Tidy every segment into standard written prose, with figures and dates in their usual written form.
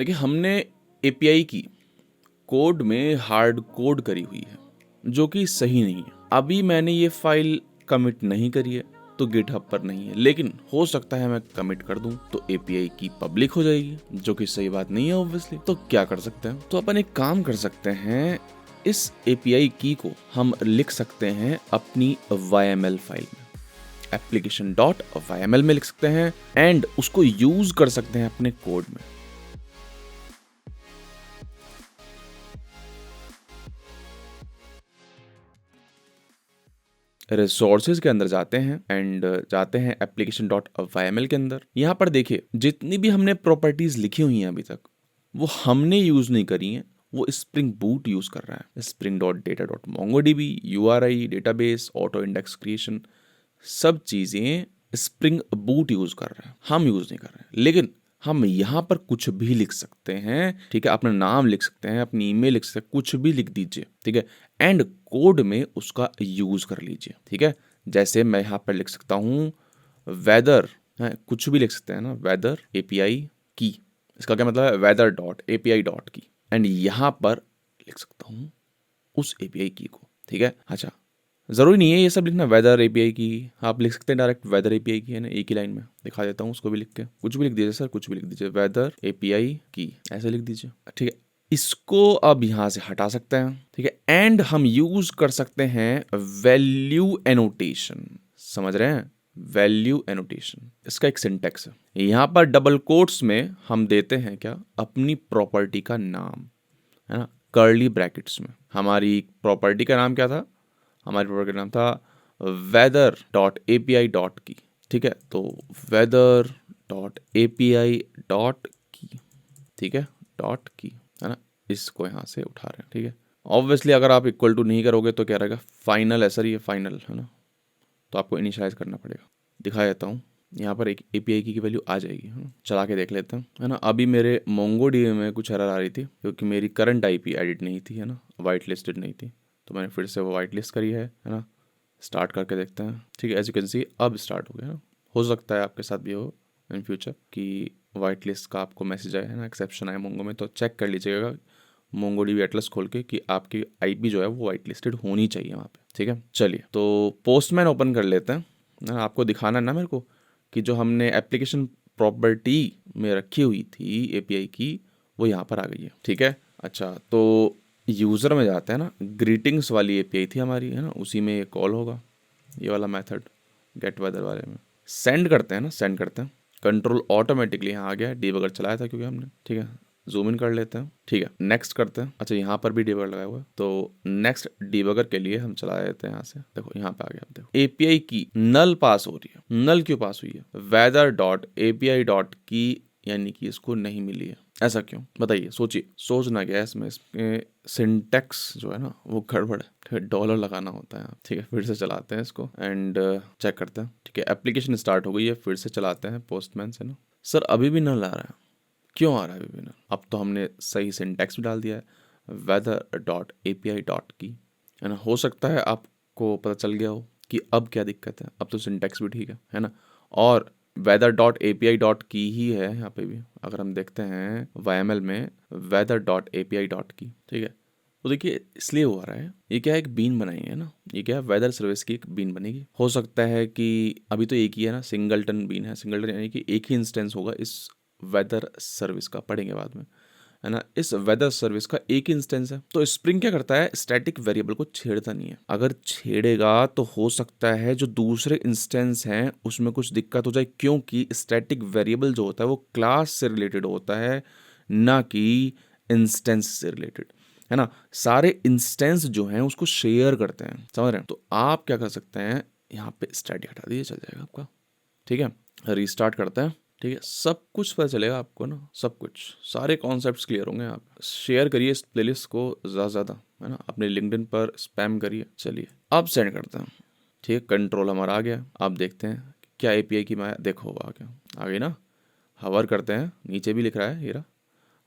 देखिए हमने एपीआई की कोड में हार्ड कोड करी हुई है जो कि सही नहीं है। अभी मैंने ये फाइल कमिट नहीं करी है तो गिटहब पर नहीं है, लेकिन हो सकता है मैं कमिट कर दूं तो एपीआई की पब्लिक हो जाएगी, जो कि सही बात नहीं है ऑब्वियसली। तो क्या कर सकते हैं, तो अपन एक काम कर सकते हैं, इस एपीआई की को हम लिख सकते हैं अपनी YML फाइल में, application.yml में लिख सकते हैं एंड उसको यूज कर सकते हैं अपने कोड में। रिसोर्सेज के अंदर जाते हैं एंड जाते हैं application.yml के अंदर। यहाँ पर देखिए जितनी भी हमने प्रॉपर्टीज लिखी हुई हैं अभी तक वो हमने यूज नहीं करी हैं, वो स्प्रिंग बूट यूज कर रहा है। spring.data.mongodb, URI, database, auto index creation, सब चीजें स्प्रिंग बूट यूज कर रहा है, हम यूज नहीं कर रहे हैं। लेकिन हम यहाँ पर कुछ भी लिख सकते हैं, ठीक है, अपना नाम लिख सकते हैं, अपनी ईमेल लिख सकते हैं, कुछ भी लिख दीजिए, ठीक है, एंड कोड में उसका यूज कर लीजिए, ठीक है। जैसे मैं यहाँ पर लिख सकता हूँ वेदर, कुछ भी लिख सकते हैं ना, वेदर एपीआई की, इसका क्या मतलब है, वेदर डॉट एपीआई डॉट की, एंड यहाँ पर लिख सकता हूँ उस एपीआई की को, ठीक है। अच्छा, जरूरी नहीं है ये सब लिखना वेदर एपीआई की, आप लिख सकते हैं डायरेक्ट वेदर एपीआई की, है ना, एक ही लाइन में दिखा देता हूँ उसको भी लिख के, कुछ भी लिख दीजिए सर, कुछ भी लिख दीजिए, वेदर एपीआई की ऐसे लिख दीजिए, ठीक है। इसको अब यहाँ से हटा सकते हैं, ठीक है, एंड हम यूज कर सकते हैं वैल्यू एनोटेशन, समझ रहे हैं, वैल्यू एनोटेशन। इसका एक सिंटेक्स है, यहाँ पर डबल कोट्स में हम देते हैं क्या, अपनी प्रॉपर्टी का नाम, है ना, कर्ली ब्रैकेट्स में। हमारी प्रॉपर्टी का नाम क्या था, हमारी प्रॉपर्टी का नाम था वेदर डॉट एपीआई डॉट की, ठीक है, तो वेदर डॉट एपीआई डॉट की, ठीक है, डॉट की, है ना, इसको यहाँ से उठा रहे हैं, ठीक है। ऑब्वियसली अगर आप इक्वल टू नहीं करोगे तो क्या रहेगा, फाइनल, ऐसा ही है फाइनल, है ना, तो आपको इनिशियलाइज करना पड़ेगा। दिखा देता हूँ, यहाँ पर एक एपीआई की वैल्यू आ जाएगी, है ना, चला के देख लेते हैं, है ना। अभी मेरे मोंगोडीबी में कुछ एरर आ रही थी क्योंकि मेरी करंट आईपी एडिट नहीं थी, है ना, वाइट लिस्टेड नहीं थी, तो मैंने फिर से वो वाइट लिस्ट करी है ना। स्टार्ट करके देखते हैं, ठीक है, एज यू कैन सी अब स्टार्ट हो गया। हो सकता है आपके साथ भी हो इन फ्यूचर कि वाइट लिस्ट का आपको मैसेज आए, है ना, एक्सेप्शन आए मोंगो में, तो चेक कर लीजिएगा मोंगोडीबी एटलस खोल के कि आपकी आईपी जो है वो वाइट लिस्टेड होनी चाहिए वहाँ पे, ठीक है। चलिए तो पोस्टमैन ओपन कर लेते हैं, आपको दिखाना है ना मेरे को कि जो हमने एप्लीकेशन प्रॉपर्टी में रखी हुई थी एपीआई की वो यहाँ पर आ गई है, ठीक है। अच्छा, तो यूज़र में जाते हैं ना, ग्रीटिंग्स वाली एपीआई थी हमारी, है ना, उसी में ये कॉल होगा, ये वाला मेथड गेट वेदर वाले में सेंड करते हैं ना, सेंड करते हैं, कंट्रोल ऑटोमेटिकली यहाँ आ गया, डीबगर चलाया था क्योंकि हमने, ठीक है। जूम इन कर लेते हैं, ठीक है, नेक्स्ट करते हैं। अच्छा, यहाँ पर भी डीबगर लगाया हुआ है, तो नेक्स्ट डीबगर के लिए हम चला देते हैं यहाँ से, देखो यहाँ पे आ गया, देखो एपीआई की नल पास हो रही है। नल क्यों पास हुई है, वेदर डॉट एपीआई डॉट की, यानी कि इसको नहीं मिली है। ऐसा क्यों, बताइए, सोचिए, सोचना क्या है इसमें, इसमें सिंटेक्स जो है ना वो गड़बड़ है, ठीक है, डॉलर लगाना होता है, ठीक है। फिर से चलाते हैं इसको एंड चेक करते हैं, ठीक है, एप्लीकेशन स्टार्ट हो गई है, फिर से चलाते हैं पोस्टमैन से ना। सर अभी भी नल आ रहा है, क्यों आ रहा है अभी भी नल, अब तो हमने सही सिंटेक्स भी डाल दिया है, वेदर डॉट एपीआई डॉट की, है ना। हो सकता है आपको पता चल गया हो कि अब क्या दिक्कत है, अब तो सिंटेक्स भी ठीक है ना, और वेदर डॉट एपीआई डॉट की ही है यहाँ पे भी। अगर हम देखते हैं YML में वेदर डॉट एपीआई डॉट की, ठीक है, तो देखिए इसलिए हो रहा है, ये क्या है, एक बीन बनाई है ना, ये क्या है, वेदर सर्विस की एक बीन बनेगी। हो सकता है कि अभी तो एक ही है ना, सिंगलटन बीन है, सिंगलटन यानी कि एक ही इंस्टेंस होगा इस वेदर सर्विस का, पढ़ेंगे बाद में, है ना। इस वेदर सर्विस का एक इंस्टेंस है, तो स्प्रिंग क्या करता है, स्टैटिक वेरिएबल को छेड़ता नहीं है। अगर छेड़ेगा तो हो सकता है जो दूसरे इंस्टेंस हैं उसमें कुछ दिक्कत हो जाए, क्योंकि स्टैटिक वेरिएबल जो होता है वो क्लास से रिलेटेड होता है, ना कि इंस्टेंस से रिलेटेड, है ना। सारे इंस्टेंस जो हैं उसको शेयर करते हैं, समझ रहे हैं। तो आप क्या कर सकते हैं, यहाँ पे स्टैटिक हटा दीजिए, चल जाएगा आपका, ठीक है। रीस्टार्ट करते हैं, ठीक है, सब कुछ पता चलेगा आपको ना, सब कुछ, सारे कॉन्सेप्ट्स क्लियर होंगे। आप शेयर करिए इस प्लेलिस्ट को ज़्यादा, है ना, अपने लिंक्डइन पर स्पैम करिए। चलिए अब सेंड करते हैं, ठीक है, कंट्रोल हमारा आ गया। आप देखते हैं क्या एपीआई की माया, देखो आ गया, आ गई ना। हवर करते हैं, नीचे भी लिख रहा है, हीरा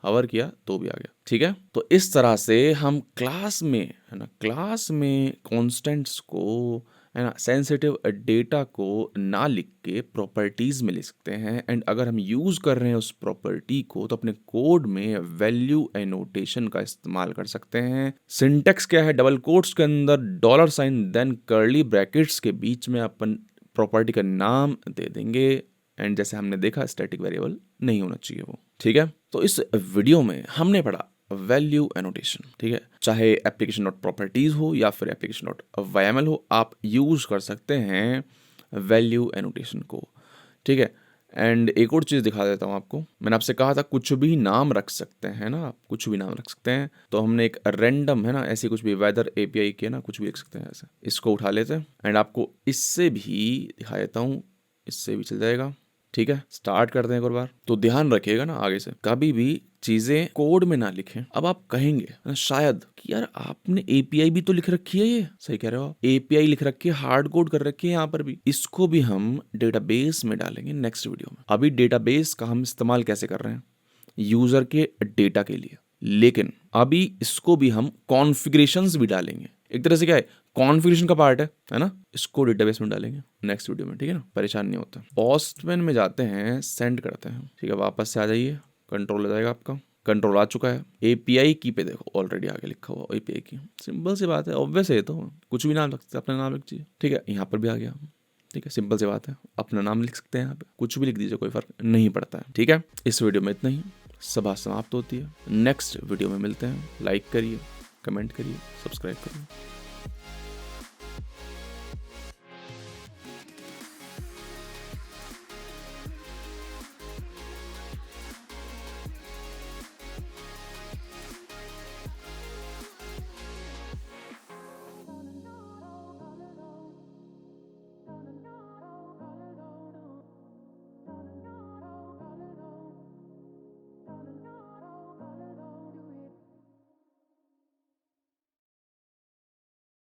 हवर किया तो भी आ गया, ठीक है। तो इस तरह से हम क्लास में, है ना, क्लास में कॉन्स्टेंट्स को है ना, सेंसिटिव डेटा को ना लिख के प्रॉपर्टीज में लिख सकते हैं। एंड अगर हम यूज कर रहे हैं उस प्रॉपर्टी को तो अपने कोड में वैल्यू एनोटेशन का इस्तेमाल कर सकते हैं। सिंटेक्स क्या है, डबल कोट्स के अंदर dollar sign then curly brackets के बीच में अपन प्रॉपर्टी का नाम दे देंगे। एंड जैसे हमने देखा स्टैटिक वेरिएबल नहीं होना चाहिए वो, ठीक है। तो इस वीडियो में हमने पढ़ा वैल्यू एनोटेशन, ठीक है। चाहे एप्लीकेशन डॉट प्रॉपर्टीज हो या फिर एप्लीकेशन डॉट वाईएमएल हो, आप यूज कर सकते हैं वैल्यू एनोटेशन को, ठीक है। एंड एक और चीज़ दिखा देता हूँ आपको। मैंने आपसे कहा था कुछ भी नाम रख सकते हैं ना, आप कुछ भी नाम रख सकते हैं। तो हमने एक रैंडम है ना, ऐसी कुछ भी वेदर एपीआई के ना कुछ भी लिख सकते हैं ऐसे। इसको उठा लेते हैं एंड आपको इससे भी दिखा देता हूँ, इससे भी चल जाएगा, ठीक है। स्टार्ट करते हैं एक और बार। तो ध्यान रखिएगा ना, आगे से कभी भी चीजें कोड में ना लिखें। अब आप कहेंगे ना शायद कि यार आपने एपीआई भी तो लिख रखी है, ये सही कह रहे हो, एपीआई लिख रखी है, हार्ड कोड कर रखी है यहाँ पर भी। इसको भी हम डेटाबेस में डालेंगे नेक्स्ट वीडियो में। अभी डेटाबेस का हम इस्तेमाल कैसे कर रहे हैं, यूजर के डेटा के लिए, लेकिन अभी इसको भी हम कॉन्फ़िगरेशंस भी डालेंगे। एक तरह से क्या है, कॉन्फ़िगरेशन का पार्ट है ना, इसको डेटाबेस में डालेंगे नेक्स्ट वीडियो में, ठीक है ना, परेशान नहीं होता। पोस्टमैन में जाते हैं, सेंड करते हैं, ठीक है। वापस से आ जाइए, कंट्रोल आ जाएगा आपका, कंट्रोल आ चुका है। एपीआई की पे देखो ऑलरेडी आगे लिखा हुआ एपीआई की, सिंपल सी बात है, ऑब्वियस है। तो कुछ भी नाम रख सकते हैं, अपना नाम लिख दीजिए, ठीक है। यहाँ पर भी आ गया, ठीक है, सिंपल सी बात है, अपना नाम लिख सकते हैं यहाँ पे, कुछ भी लिख दीजिए, कोई फर्क नहीं पड़ता है, ठीक है। इस वीडियो में इतना ही, सभा समाप्त होती है। नेक्स्ट वीडियो में मिलते हैं। लाइक करिए, कमेंट करिए, सब्सक्राइब करिए।